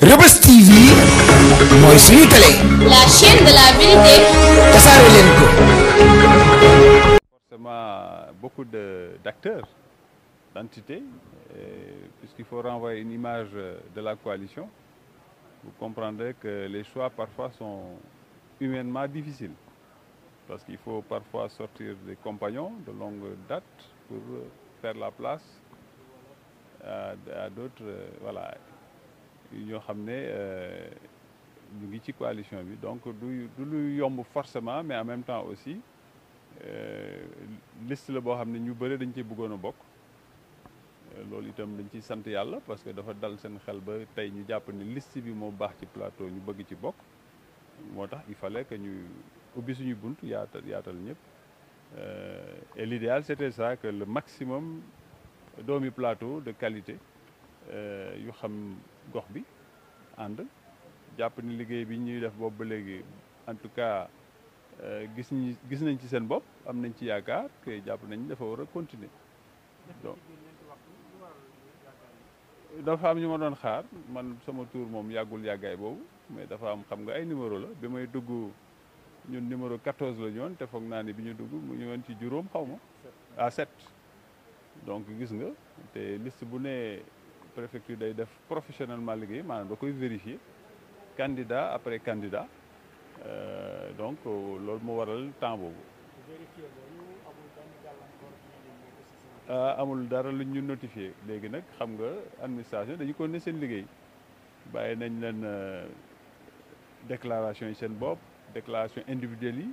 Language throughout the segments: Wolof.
Reubeuss TV mooy suñu télé. La chaîne de la vérité. tasaare leen ko. Forcément beaucoup d'acteurs, d'entités, puisqu'il faut renvoyer une image de la coalition. Vous comprendrez que les choix parfois sont humainement difficiles. Parce qu'il faut parfois sortir des compagnons de longue date pour faire la place à d'autres, voilà, ñoo xam ne ñu ngi ci coalition bi. Donc du lu yomb forcément, mais en même temps aussi liste la boo xam ne ñu bëri dañ ci bëggoon a bokk. Loolu itam dañ ciy sant yàlla parce que dafa dal seen xel ba tey ñu jàpp ni liste bi moo baax ci plateau ñu bëgg ci bokk. Moo tax il fallait que ñu ubbi suñu bunt yaatal ñëpp. Et l'idéal c'était ça, que le maximum doomi plateau de qualité yu xam gox bi ànd jàpp ni liggéey bi ñuy def boobu ba léegi en tout cas gis nañ ci seen bopp, am nañ ci yaakaar que jàpp nañ dafa war a continuer. Donc dafa am ñu ma doon xaar, man sama tour moom yàggul yàggaay boobu, mais dafa am, xam nga ay numéro la. Bi may dugg ñun numéro 14 la ñu woon, te foog naa ni bi ñu dugg mu ñu woon ci juróom xaw ma à 7. Donc gis nga, te liste bu ne préfecture day def professionnellement liggéey, maanaam da koy vérifier candidat après candidat. Donc loolu moo waral temps boobu. Amul dara lu ñu notifié. Léegi nag xam nga administration dañu ko ne seen liggéey, bàyyi nañ leen déclaration yi seen bopp, déclaration individuelle yi,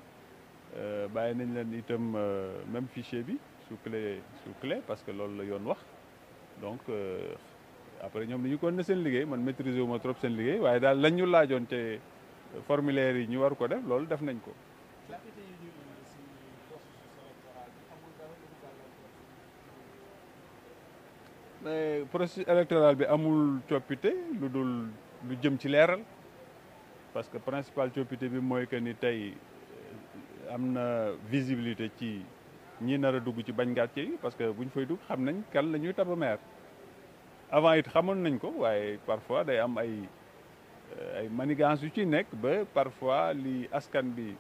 bàyyi nañ leen itam même fichier bi sous clé parce que loolu la yoon wax. Donc après ñoom dañu ko ne seen liggéey, man maîtriser wu ma trop seen liggéey, waaye daal lañ ñu laajoon te formulaire yi ñu war ko def, loolu def nañ ko. Mais processus électoral bi amul coppite lu dul lu jëm ci leeral, parce que principal coppite bi mooy que ni tey am na visibilité ci ñi nar a dugg ci bañ gàcce yi, parce que bu ñu fay dugg xam nañ kan la ñuy tabb maire. Avant it xamoon nañ ko, waaye parfois day am ay manigance yu ci nekk ba parfois li askan bi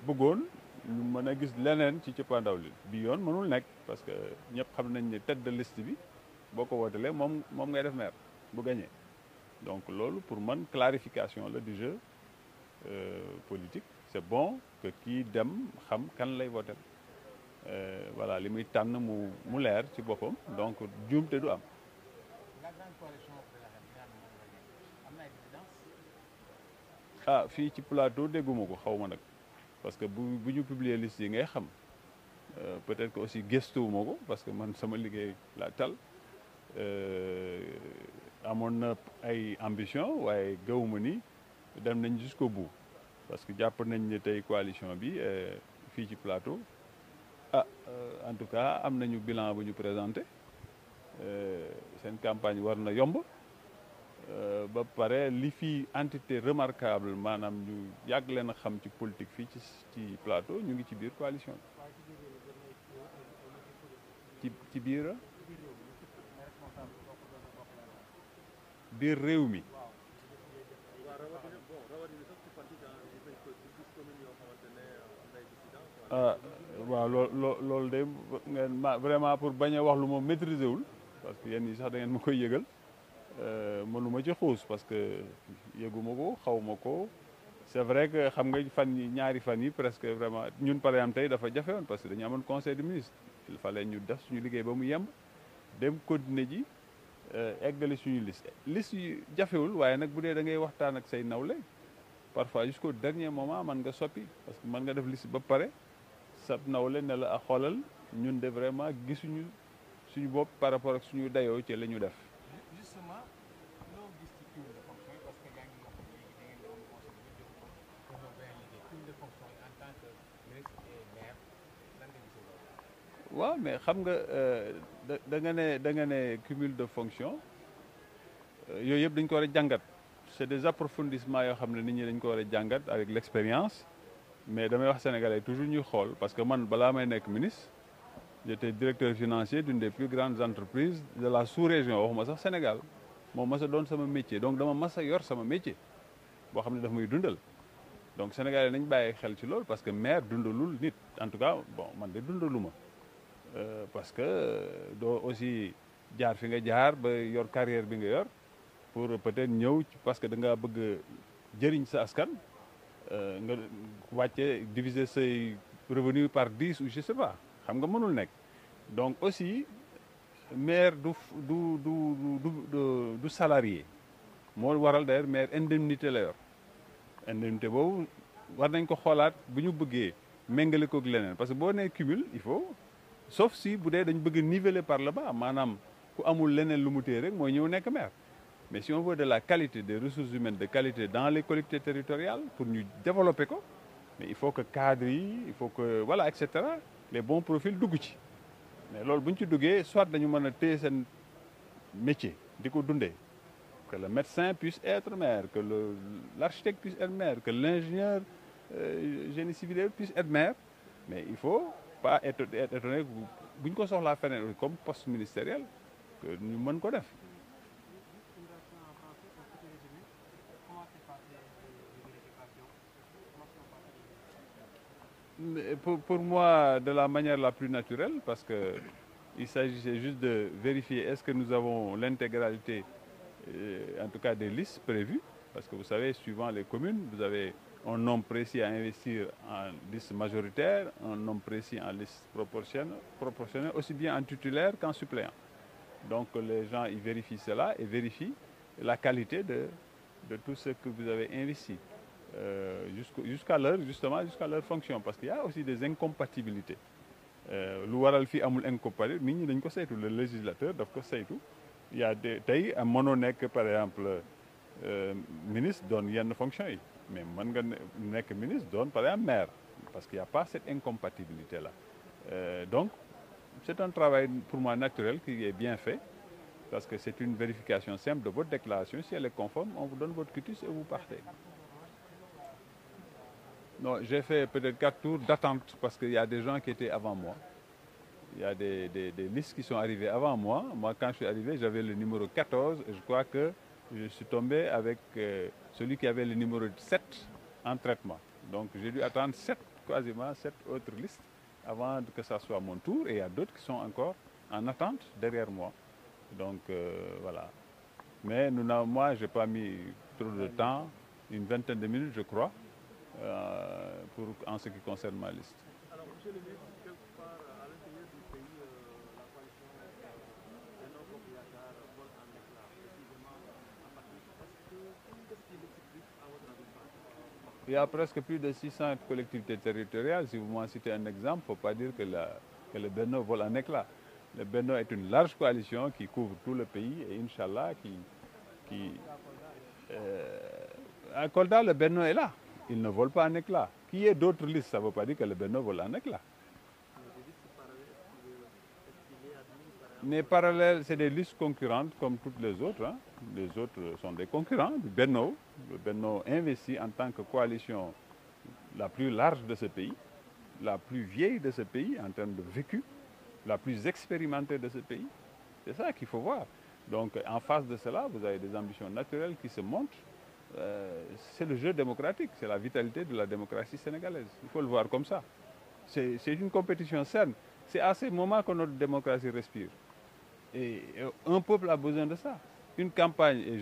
bëggoon ñu mën a gis leneen ci cëppaandaw li bi yoon mënul nekk, parce que ñëpp xam nañ ne tête de liste bi boo ko wootelee moom ngay def maire bu gagné. Donc loolu pour man clarification la du jeu politique. C'est bon que kii dem xam kan lay voter, voilà, li muy tànn mu leer ci boppam, donc juumte du am. Fii ci plateau dégguma ko, xaw ma nag, parce que bu ñu publier liste yi ngay xam. Peut-être que aussi gëstuwuma ko, parce que man sama liggéey la tal. Amoon na ay ambition, waaye gëwuma ni dem nañ jusqu'au bout, parce que jàpp nañ ne tey coalition bi fii ci plateau en tout cas am nañu bilan bu ñu présenté. Seen campagne war na yomb, ba pare li fi entité remarquable, maanaam ñu yàgg leen a xam ci politique fii ci plateau, ñu ngi ci biir coalition bi, ci biir réew mi. Waaw loolu de ngeen vraiment pour bañ a wax lu ma maîtriser wul, parce que yéen ñi sax da ngeen ma koy yëgal, mënuma ci xuus parce que yëguma ko, xawma ko. C'est vrai que xam nga ñaari fan yi presque vraiment ñun par exemple tey dafa jafe woon, parce que dañu amoon conseil des ministres. Il fallait ñu def suñu liggéey ba mu yemb, dem continuer ji eggali suñu liste yu jafewul, waaye nag bu dee da ngay waxtaan ak say nawle parfois jusqu'au dernier moment man nga soppi, parce que mën nga def liste ba pare sa nawle ne la xoolal ñun de vraiment gisuñu suñu bopp par rapport ak suñu dayoo ci la ñu def. Justement loo gis ci cumul de fonction yi, parce que yaa ngi wax léegi da ngeen di am conseil de fonction yi en tant que ministre et maire, lan nga gisee loolu? Waaw, mais xam nga da nga ne cumul de fonction yooyu yëpp dañ ko war a jàngat. C'est des approfondissements yoo xam ne nit ñi dañ ko war a jàngat avec l'expérience. Mais damay wax sénégalais toujours ñuy xool, parce que man balaa may nekk ministre j'étais directeur financier d'une des plus grandes entreprises de la sous-région, waxuma sax Sénégal. moo mas a doon sama métier donc dama mas a yor sama métier boo xam ne daf may dundal donc Sénégalais nañ bàyyi xel ci loolu parce que maire dundalul nit en tout cas bon man de dundaluma parce que doo aussi jaar fi nga jaar ba yor carrière bi nga yor pour peut-être ñëw parce que da nga bëgg jëriñ sa askan nga wàcce diviser say revenu par 10 ou je sais pas xam nga mënul nekk donc aussi maire du salarié moo waral d'ailleurs maire indemnité la yor indemnité boobu war nañ ko xoolaat bu ñu bëggee méngale koog leneen parce que boo nee cumul il faut sauf si bu dee dañ bëgg niveler par le bas maanaam ku amul leneen lu mu téye rek mooy ñëw nekk maire mais si on veut de la qualité des ressources humaines de qualité dans les collectivités territoriales pour ñu développer ko mais il faut que cadres yi il faut que voilà et cetera les bons profils dugg ci mais loolu bu ñu ci duggee soit dañu mën a téye seen métier di ko dundee que le médecin puisse être maire que l'architecte puisse être maire que l'ingénieur génie civil puisse être maire mais il faut pas être étonné bu ñu ko soxlaa feneen comme poste ministériel que ñu mën ko def. Pour moi, de la manière la plus naturelle, parce que il s'agissait juste de vérifier est-ce que nous avons l'intégralité, en tout cas des listes prévues, parce que vous savez, suivant les communes, vous avez un nombre précis à investir en liste majoritaire, un nombre précis en liste proportionnelle, aussi bien en titulaire qu'en suppléant. Donc les gens ils vérifient cela et vérifient la qualité de tout ce que vous avez investi. Jusqu'à leur fonction parce qu'il y a aussi des incompatibilités lu waral fii amul incompatibilité nit ñi dañ ko saytu le législateur daf ko saytu il y a des tey mënoo nekk par exemple ministre doon yenn fonction yi mais mën nga nekk ministre doon par exemple maire parce qu'il y a pas cette incompatibilité là donc c'est un travail pour moi naturel qui est bien fait parce que c'est une vérification simple de votre déclaration si elle est conforme on vous donne votre quitus et vous partez. Non, j'ai fait peut-être 4 tours d'attente parce qu'il y a des gens qui étaient avant moi. Il y a des listes qui sont arrivées avant moi. Moi, quand je suis arrivé, j'avais le numéro 14 et je crois que je suis tombé avec celui qui avait le numéro 7 en traitement. Donc, j'ai dû attendre quasiment 7 autres listes avant que ça soit mon tour. Et il y a d'autres qui sont encore en attente derrière moi. Donc, voilà. Mais moi, je n'ai pas mis trop de temps, une vingtaine de minutes, je crois. En ce qui concerne ma liste. Alors, monsieur le ministre, quelque part à l'intérieur du pays, la coalition Benno Bokk Yakaar vole en éclats, précisément à partir qu'est-ce qui l'explique à votre avis? Il y a presque plus de 600 collectivités territoriales. Si vous m'en citez un exemple, il ne faut pas dire que le Benno vole en éclats. Le Benno est une large coalition qui couvre tout le pays et Inch'Allah, à Kolda, le Benno est là. Il ne vole pas en éclats. Qu'il y ait d'autres listes, ça ne veut pas dire que le Benno vole en éclats. Mais parallèles, c'est des listes concurrentes comme toutes les autres. Hein. Les autres sont des concurrents du Benno. Le Benno investit en tant que coalition la plus large de ce pays, la plus vieille de ce pays en termes de vécu, la plus expérimentée de ce pays. C'est ça qu'il faut voir. Donc en face de cela, vous avez des ambitions naturelles qui se montrent. C'est le jeu démocratique, c'est la vitalité de la démocratie sénégalaise. Il faut le voir comme ça. C'est une compétition saine. C'est à ce moment que notre démocratie respire. Et un peuple a besoin de ça. Une campagne, et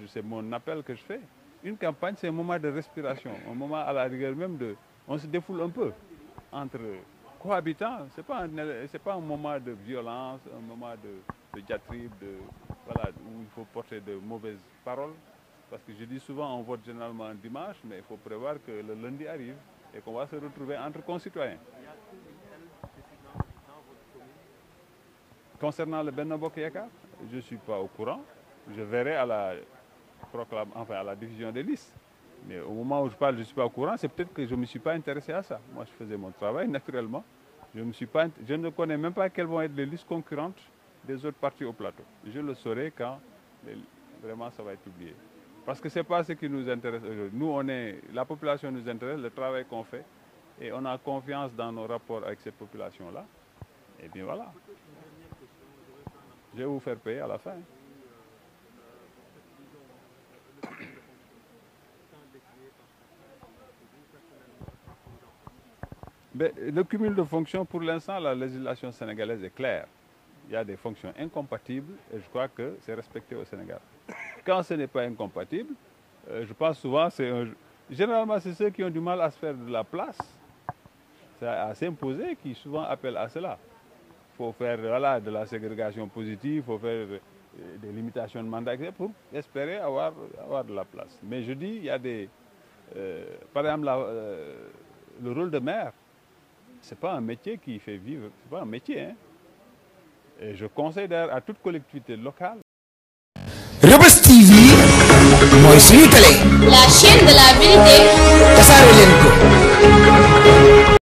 c'est mon appel que je fais, une campagne c'est un moment de respiration, un moment à la rigueur même on se défoule un peu entre cohabitants. C'est pas un moment de violence, un moment de diatribe, voilà, où il faut porter de mauvaises paroles. Parce que je dis souvent, on vote généralement un dimanche, mais il faut prévoir que le lundi arrive et qu'on va se retrouver entre concitoyens. Concernant le Benno Bokk Yakaar, je ne suis pas au courant. Je verrai à la division des listes. Mais au moment où je parle, je ne suis pas au courant. C'est peut-être que je ne me suis pas intéressé à ça. Moi, je faisais mon travail naturellement. Je ne connais même pas quelles vont être les listes concurrentes des autres partis au plateau. Je le saurai quand vraiment ça va être publié. Parce que ce n'est pas ce qui nous intéresse aujourd'hui. Nous, la population nous intéresse, le travail qu'on fait, et on a confiance dans nos rapports avec cette population-là. Et bien voilà. Je vais vous faire payer à la fin. Mais le cumul de fonctions, pour l'instant, la législation sénégalaise est claire. Il y a des fonctions incompatibles et je crois que c'est respecté au Sénégal. Quand ce n'est pas incompatible, je pense souvent, généralement, c'est ceux qui ont du mal à se faire de la place, à s'imposer, qui souvent appellent à cela. Il faut faire voilà, de la ségrégation positive, il faut faire des limitations de mandat pour espérer avoir de la place. Mais je dis, il y a des... par exemple, le rôle de maire, ce n'est pas un métier qui fait vivre, ce n'est pas un métier. Hein. Et je conseille d'ailleurs à toute collectivité locale. Reubeuss TV mooy suñu télé. La chaîne de la vérité. tasaare leen ko.